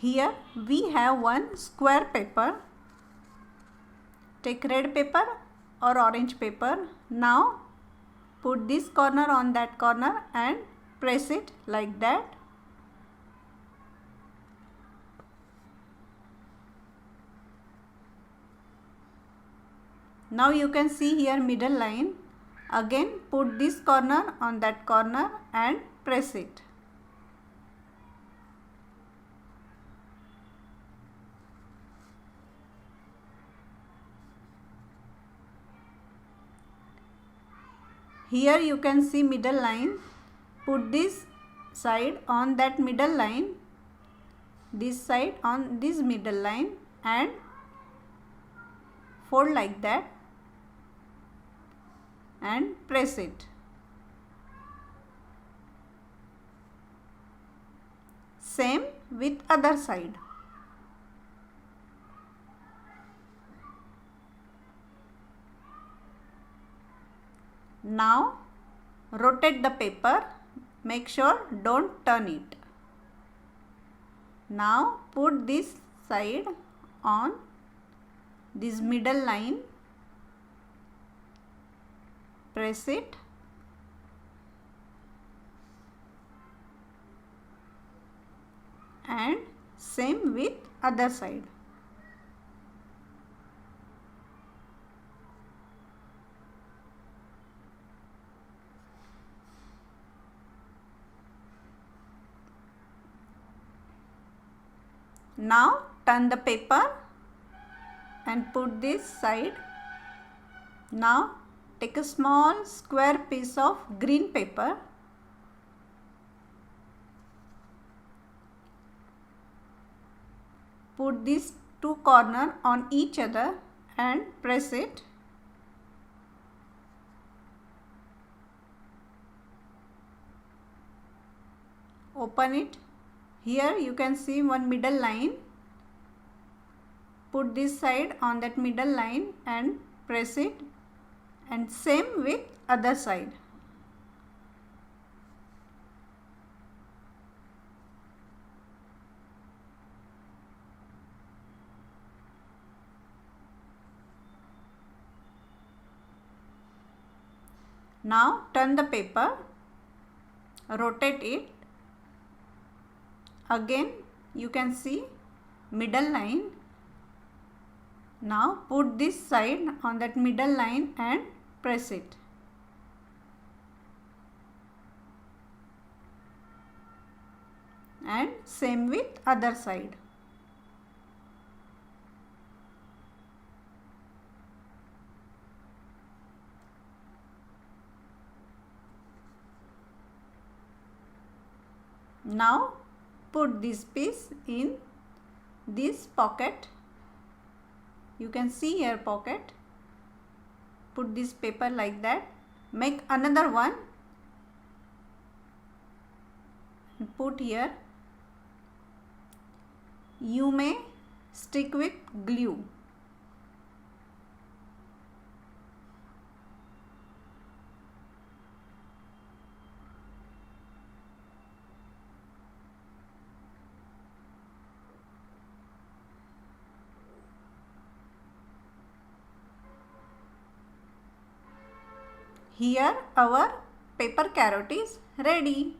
Here we have one square paper. Take red paper or orange paper. Now put this corner on that corner and press it like that. Now you can see here middle line. Again put this corner on that corner and press it. Here you can see middle line. Put this side on that middle line, this side on this middle line and fold like that and press it. Same with other side. Now rotate the paper. Make sure don't turn it. Now put this side on this middle line. Press it. And same with other side. Now turn the paper and put this side. Now take a small square piece of green paper. Put these two corners on each other and press it. Open it. Here you can see one middle line. Put this side on that middle line and press it, and same with other side. Now turn the paper, rotate it. Again you can see middle line. Now put this side on that middle line and press it. And same with other side. Now put this piece in this pocket. You can see here pocket. Put this paper like that. Make another one. Put here. You may stick with glue. Here our paper carrot is ready.